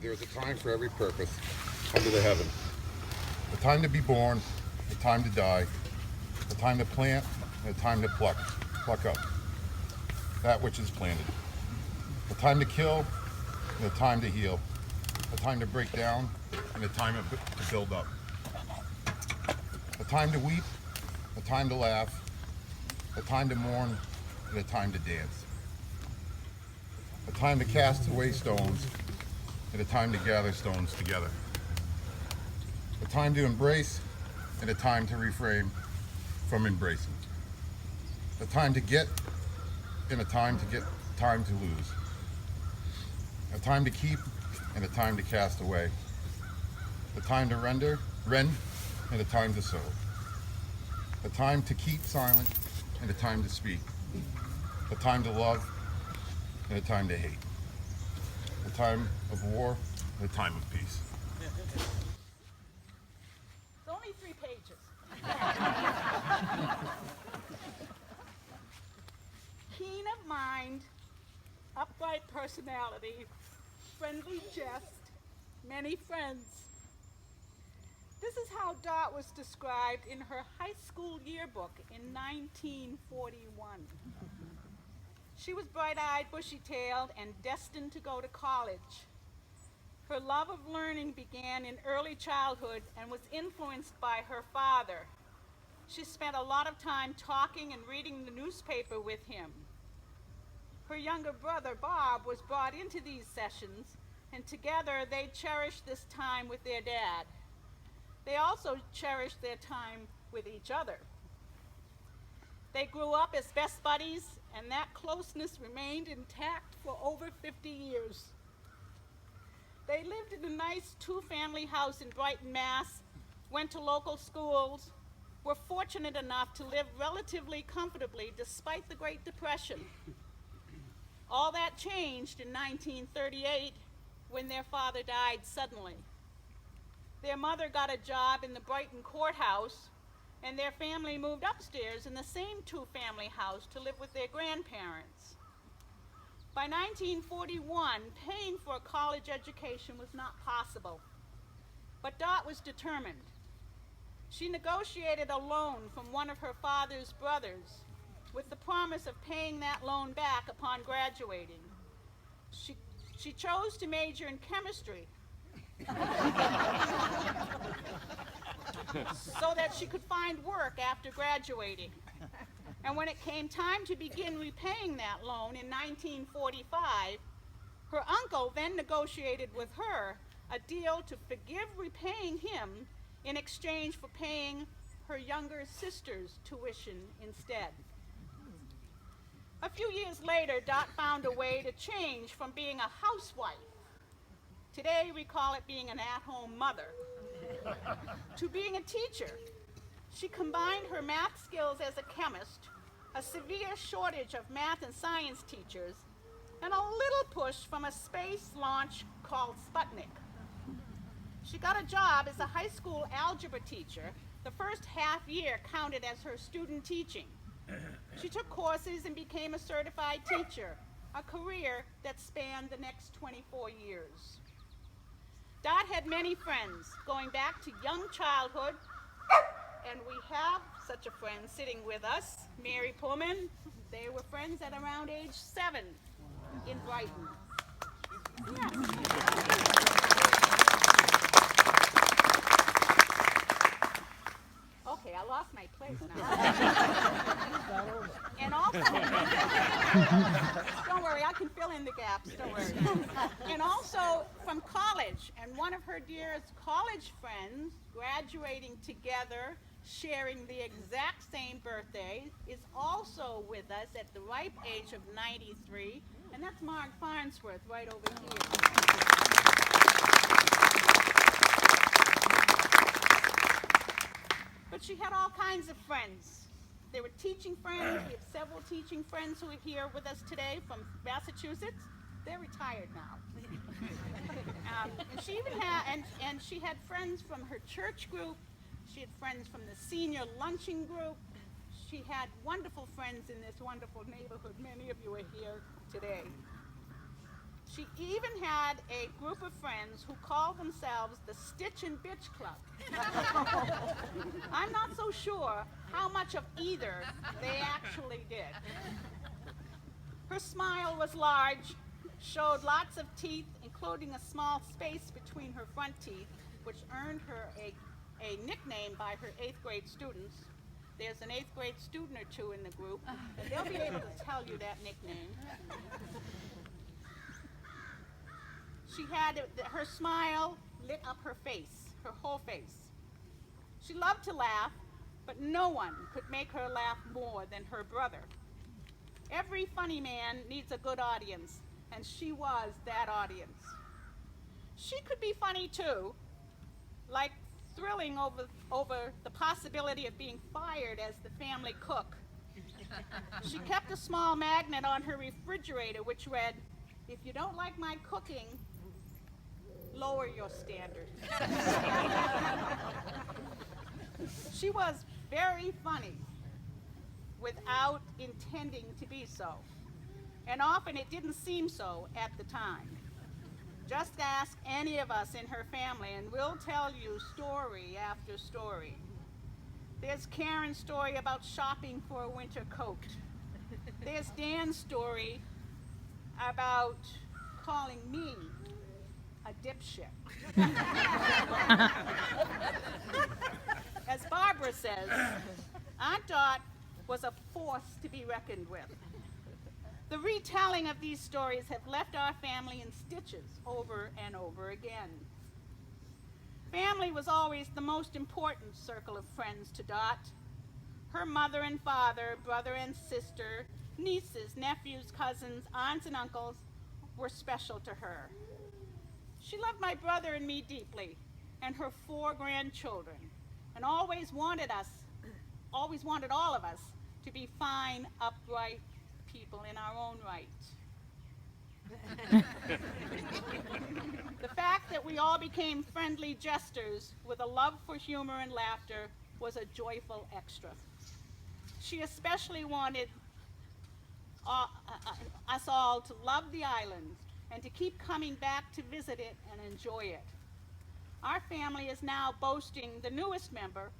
there's a time for every purpose under the heaven. A time to be born, a time to die, a time to plant, and a time to pluck up that which is planted. A time to kill, and a time to heal. A time to break down, and a time to build up. A time to weep, a time to laugh, a time to mourn, and a time to dance. A time to cast away stones, and a time to gather stones together. A time to embrace, and a time to refrain from embracing. A time to get, and a time to lose. A time to keep, and a time to cast away. A time to rend, and a time to sow. A time to keep silent, and a time to speak. A time to love, and a time to hate. A time of war, and a time of peace. It's only 3 pages. Keen of mind, upright personality, friendly jest, many friends. This is how Dot was described in her high school yearbook in 1941. She was bright-eyed, bushy-tailed, and destined to go to college. Her love of learning began in early childhood and was influenced by her father. She spent a lot of time talking and reading the newspaper with him. Her younger brother, Bob, was brought into these sessions, and together they cherished this time with their dad. They also cherished their time with each other. They grew up as best buddies, and that closeness remained intact for over 50 years. They lived in a nice 2-family house in Brighton, Mass., went to local schools, were fortunate enough to live relatively comfortably despite the Great Depression. All that changed in 1938 when their father died suddenly. Their mother got a job in the Brighton courthouse, and their family moved upstairs in the same 2-family house to live with their grandparents. By 1941, paying for a college education was not possible, but Dot was determined. She negotiated a loan from one of her father's brothers with the promise of paying that loan back upon graduating. She chose to major in chemistry so that she could find work after graduating. And when it came time to begin repaying that loan in 1945, her uncle then negotiated with her a deal to forgive repaying him in exchange for paying her younger sister's tuition instead. A few years later, Dot found a way to change from being a housewife, today we call it being an at-home mother, to being a teacher. She combined her math skills as a chemist, a severe shortage of math and science teachers, and a little push from a space launch called Sputnik. She got a job as a high school algebra teacher. The first half year counted as her student teaching. She took courses and became a certified teacher, a career that spanned the next 24 years. Dot had many friends, going back to young childhood, and we have such a friend sitting with us, Mary Pullman. They were friends at around age 7 in Brighton. Yes. Okay, I lost my place now. And also, don't worry, I can fill in the gaps, don't worry. And also from college, and one of her dearest college friends, graduating together, sharing the exact same birthday, is also with us at the ripe age of 93, and that's Mark Farnsworth right over here. But she had all kinds of friends. They were teaching friends. We have several teaching friends who are here with us today from Massachusetts. They're retired now. And she even had, and she had friends from her church group. She had friends from the senior luncheon group. She had wonderful friends in this wonderful neighborhood. Many of you are here today. She even had a group of friends who called themselves the Stitch and Bitch Club. I'm not so sure how much of either they actually did. Her smile was large, showed lots of teeth, including a small space between her front teeth, which earned her a nickname by her 8th grade students. There's an 8th grade student or two in the group, and they'll be able to tell you that nickname. She had, her smile lit up her face, her whole face. She loved to laugh, but no one could make her laugh more than her brother. Every funny man needs a good audience, and she was that audience. She could be funny too, like thrilling over the possibility of being fired as the family cook. She kept a small magnet on her refrigerator which read, "If you don't like my cooking, lower your standards." She was very funny without intending to be so, and often it didn't seem so at the time. Just ask any of us in her family and we'll tell you story after story. There's Karen's story about shopping for a winter coat. There's Dan's story about calling me a dipshit. As Barbara says, Aunt Dot was a force to be reckoned with. The retelling of these stories have left our family in stitches over and over again. Family was always the most important circle of friends to Dot. Her mother and father, brother and sister, nieces, nephews, cousins, aunts and uncles were special to her. She loved my brother and me deeply, and her 4 grandchildren, and always wanted all of us to be fine, upright people in our own right. The fact that we all became friendly jesters with a love for humor and laughter was a joyful extra. She especially wanted us all to love the island and to keep coming back to visit it and enjoy it. Our family is now boasting the newest member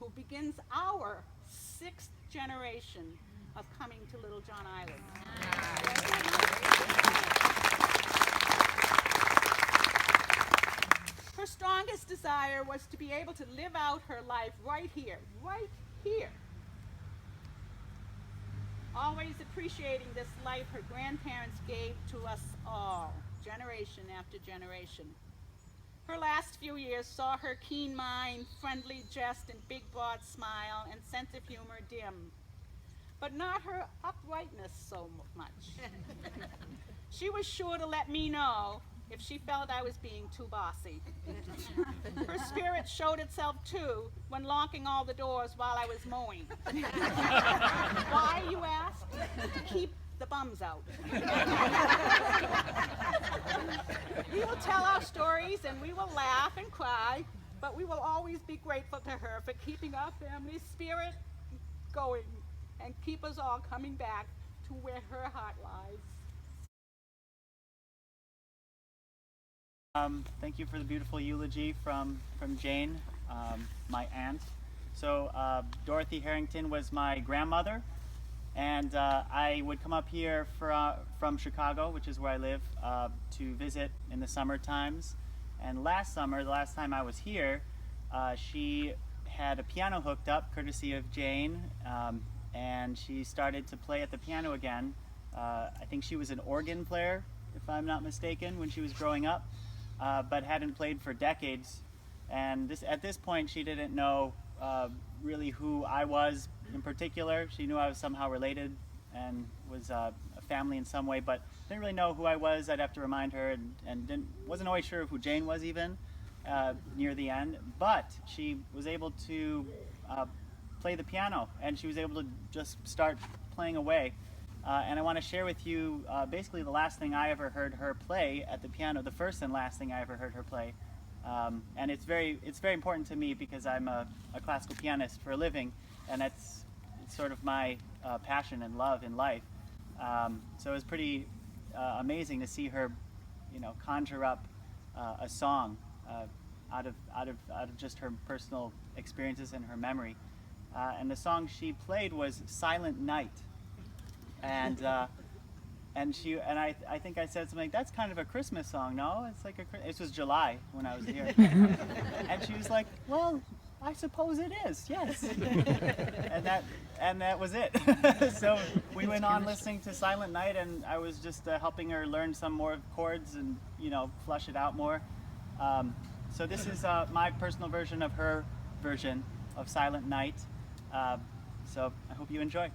who begins our 6th generation of coming to Little John Island. Her strongest desire was to be able to live out her life right here. Always appreciating this life her grandparents gave to us all, generation after generation. Her last few years saw her keen mind, friendly jest, and big broad smile and sense of humor dim, but not her uprightness so much. She was sure to let me know if she felt I was being too bossy. Her spirit showed itself too when locking all the doors while I was mowing. Why, you ask? To keep the bums out. We will tell our stories and we will laugh and cry, but we will always be grateful to her for keeping our family's spirit going and keep us all coming back to where her heart lies. Thank you for the beautiful eulogy from Jane, my aunt. So Dorothy Harrington was my grandmother, and I would come up here from Chicago, which is where I live, to visit in the summer times. And last summer, the last time I was here, she had a piano hooked up, courtesy of Jane, and she started to play at the piano again. I think she was an organ player, if I'm not mistaken, when she was growing up. But hadn't played for decades, and at this point she didn't know really who I was in particular. She knew I was somehow related and was a family in some way, but didn't really know who I was. I'd have to remind her, and wasn't always sure who Jane was even near the end. But she was able to play the piano, and she was able to just start playing away. And I want to share with you basically the last thing I ever heard her play at the piano, the first and last thing I ever heard her play. And it's very important to me because I'm a classical pianist for a living, and it's sort of my passion and love in life. So it was pretty amazing to see her conjure up a song out of just her personal experiences and her memory. And the song she played was "Silent Night," and I think I said something like, "That's kind of a Christmas song, no? It's like this was July when I was here," and she was like, "Well, I suppose it is, yes." and that was it. So we went on listening to "Silent Night," and I was just helping her learn some more chords and flush it out more. So this is my personal version of her version of "Silent Night." So I hope you enjoy.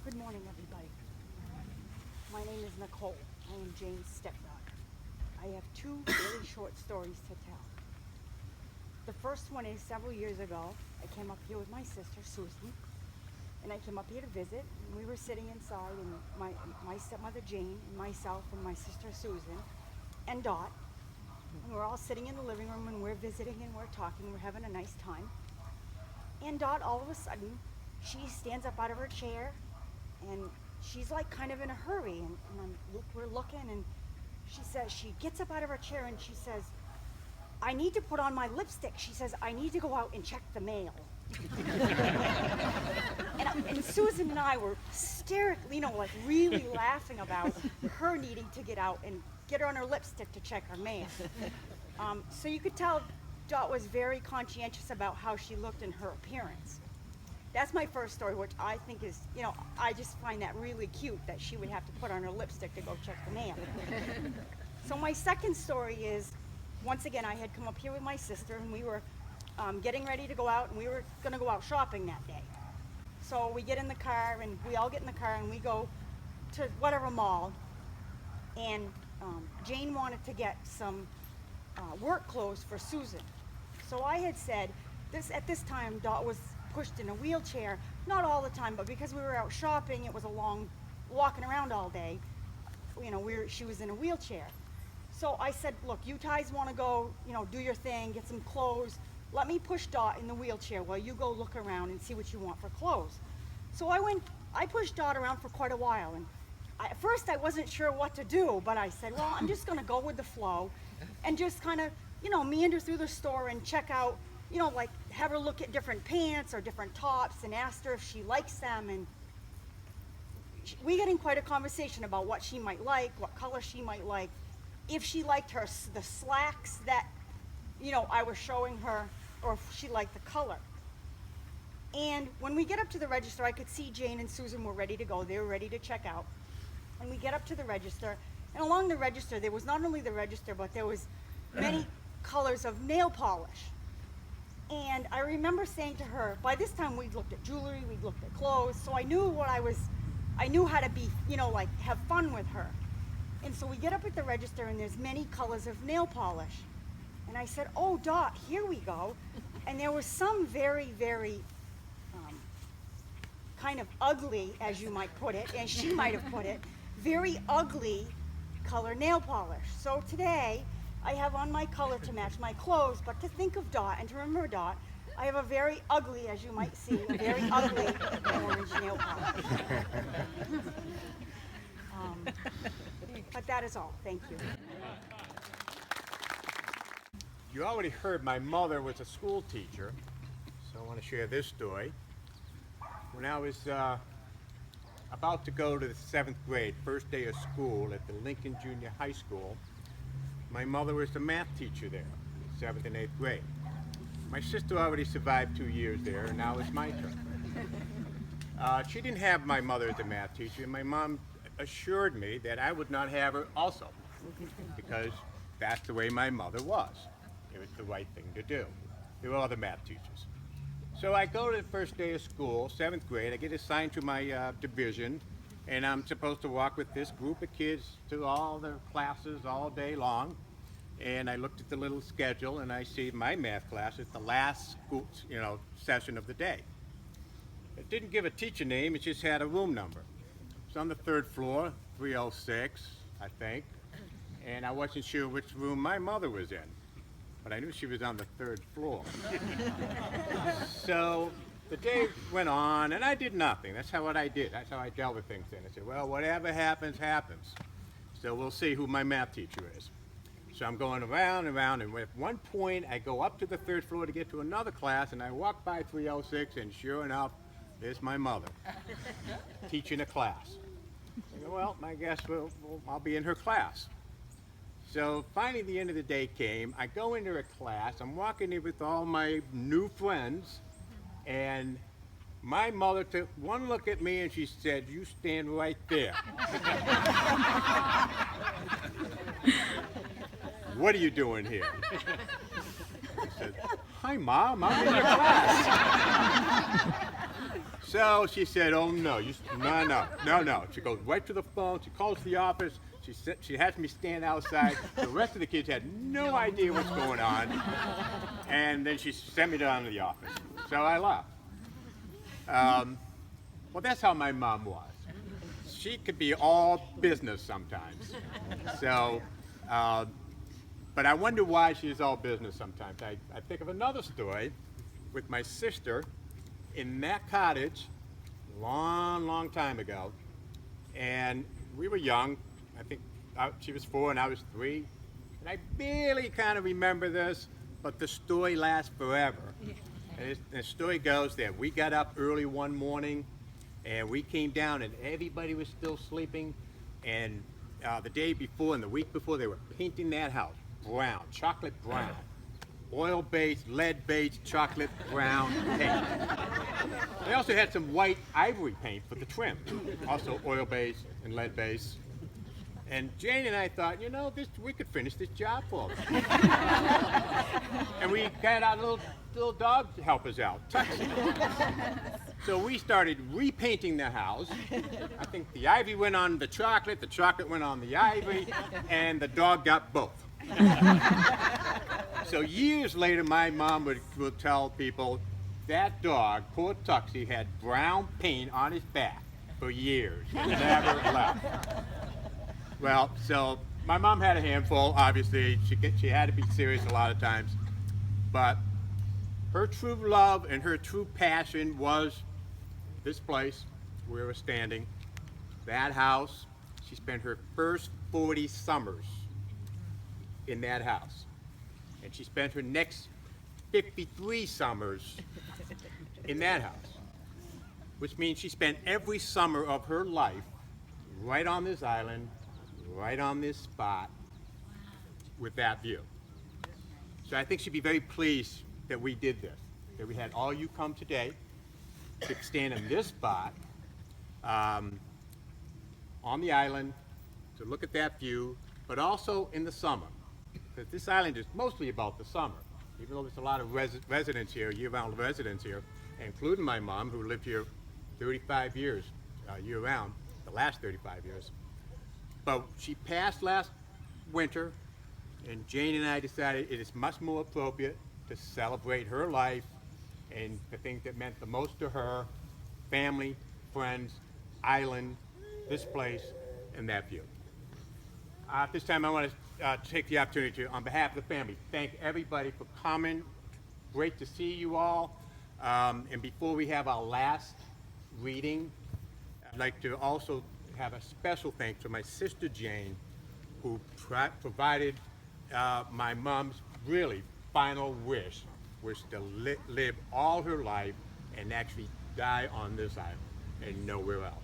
Good morning, everybody. My name is Nicole. I am Jane's stepdaughter. I have two really short stories to tell. The first one is several years ago, I came up here with my sister, Susan, and I came up here to visit, and we were sitting inside, and my stepmother, Jane, and myself, and my sister, Susan, and Dot, and we're all sitting in the living room, and we're visiting, and we're talking, we're having a nice time. And Dot, all of a sudden, she stands up out of her chair, and she's like kind of in a hurry, and we're looking, and she gets up out of her chair, and she says, "I need to put on my lipstick." She says, "I need to go out and check the mail." and Susan and I were hysterically, like really laughing about her needing to get out and get her on her lipstick to check her mail. So you could tell Dot was very conscientious about how she looked in her appearance. That's my first story, which I think is, I just find that really cute that she would have to put on her lipstick to go check the mail. So my second story is, once again, I had come up here with my sister, and we were getting ready to go out, and we were going to go out shopping that day. So we get in the car, and we all get in the car, and we go to whatever mall, and Jane wanted to get some work clothes for Susan. So I had said, at this time, Dot was pushed in a wheelchair, not all the time, but because we were out shopping, it was a long, walking around all day, she was in a wheelchair. So I said, "Look, you guys want to go, do your thing, get some clothes. let me push Dot in the wheelchair while you go look around and see what you want for clothes. So I pushed Dot around for quite a while, and at first I wasn't sure what to do, but I said, well, I'm just gonna go with the flow and just kind of, meander through the store and check out, like have her look at different pants or different tops and asked her if she likes them. And we got in quite a conversation about what she might like, what color she might like, if she liked the slacks that, I was showing her, or if she liked the color. And when we get up to the register, I could see Jane and Susan were ready to go. They were ready to check out. And we get up to the register, and along the register, there was not only the register, but there was many colors of nail polish. And I remember saying to her, by this time we'd looked at jewelry, we'd looked at clothes, so I knew I knew how to be, like have fun with her. And so we get up at the register, and there's many colors of nail polish. And I said, oh, Dot, here we go. And there was some very, very kind of ugly, as you might put it, and she might have put it, very ugly color nail polish. So today, I have on my color to match my clothes, but to think of Dot and to remember Dot, I have a very ugly, as you might see, a very ugly orange nail polish. But that is all. Thank you. You already heard my mother was a school teacher, so I want to share this story. When I was about to go to the 7th grade, first day of school at the Lincoln Junior High School, my mother was the math teacher there, 7th and 8th grade. My sister already survived 2 years there, and now it's my turn. She didn't have my mother as a math teacher, and my mom assured me that I would not have her also, because that's the way my mother was. It was the right thing to do. There were other math teachers. So I go to the first day of school, 7th grade, I get assigned to my division, and I'm supposed to walk with this group of kids to all their classes all day long. And I looked at the little schedule, and I see my math class is the last school, session of the day. It didn't give a teacher name, it just had a room number. It's on the 3rd floor, 306, I think, and I wasn't sure which room my mother was in, but I knew she was on the 3rd floor. So the day went on, and I did nothing. That's what I did. That's how I dealt with things then. I said, well, whatever happens, happens. So we'll see who my math teacher is. So I'm going around and around, and at one point I go up to the 3rd floor to get to another class, and I walk by 306, and sure enough, there's my mother teaching a class. I go, well, I guess I'll be in her class. So finally the end of the day came, I go into her class, I'm walking in with all my new friends, and my mother took one look at me and she said, you stand right there. What are you doing here? I said, hi Mom, I'm in your class. So she said, oh no, no. She goes right to the phone, she calls the office, she has me stand outside. The rest of the kids had no idea what's going on. And then she sent me down to the office. So I left. Well, that's how my mom was. She could be all business sometimes. So, but I wonder why she's all business sometimes. I think of another story with my sister in that cottage long time ago. And we were young. I think she was 4 and I was 3. And I barely kind of remember this, but the story lasts forever. And the story goes that we got up early one morning and we came down and everybody was still sleeping. And the day before and the week before, they were painting that house brown, chocolate brown. Oil-based, lead-based, chocolate brown paint. They also had some white ivory paint for the trim, also oil-based and lead-based. And Jane and I thought, we could finish this job for them. And we got our little dog to help us out, Tuxie. So we started repainting the house. I think the ivy went on the chocolate went on the ivory, and the dog got both. So years later, my mom would tell people, that dog, poor Tuxie, had brown paint on his back for years. It never left. Well, so my mom had a handful, obviously. She had to be serious a lot of times. But her true love and her true passion was this place where we're standing, that house. She spent her first 40 summers in that house. And she spent her next 53 summers in that house, which means she spent every summer of her life right on this island, right on this spot, with that view. So I think she'd be very pleased that we did this, that we had all you come today to stand in this spot on the island to look at that view, but also in the summer, because this island is mostly about the summer. Even though there's a lot of residents here, year-round residents here, including my mom, who lived here 35 years year-round, the last 35 years. But she passed last winter, and Jane and I decided it is much more appropriate to celebrate her life and the things that meant the most to her, family, friends, island, this place, and that view. At this time, I want to take the opportunity to, on behalf of the family, thank everybody for coming. Great to see you all. And before we have our last reading, I'd like to also have a special thanks to my sister Jane, who provided my mom's really final wish, was to live all her life and actually die on this island and nowhere else.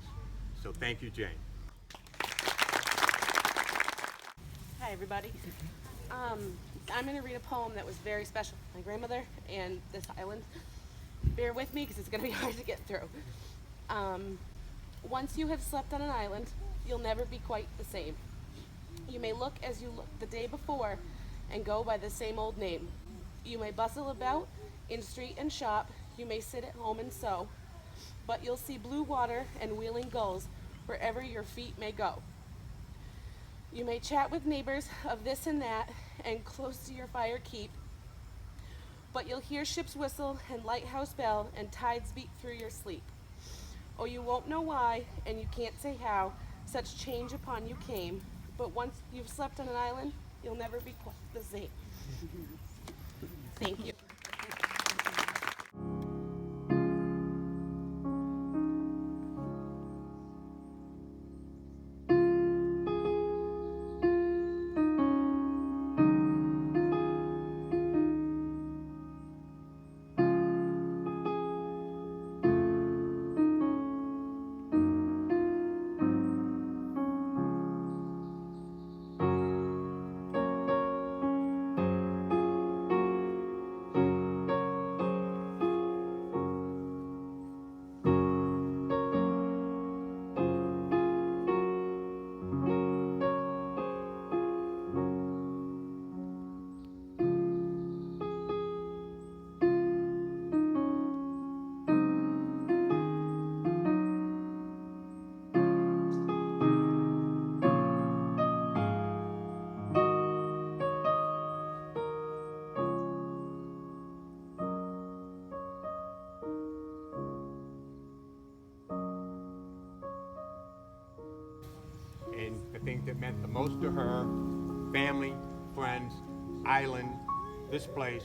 So thank you, Jane. Hi, everybody. I'm going to read a poem that was very special to my grandmother and this island. Bear with me because it's going to be hard to get through. Once you have slept on an island, you'll never be quite the same. You may look as you looked the day before and go by the same old name. You may bustle about in street and shop. You may sit at home and sew. But you'll see blue water and wheeling gulls wherever your feet may go. You may chat with neighbors of this and that, and close to your fire keep. But you'll hear ships whistle and lighthouse bell and tides beat through your sleep. Oh, you won't know why, and you can't say how, such change upon you came. But once you've slept on an island, you'll never be quite the same. Thank you. And the things that meant the most to her, family, friends, island, this place,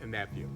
and that view.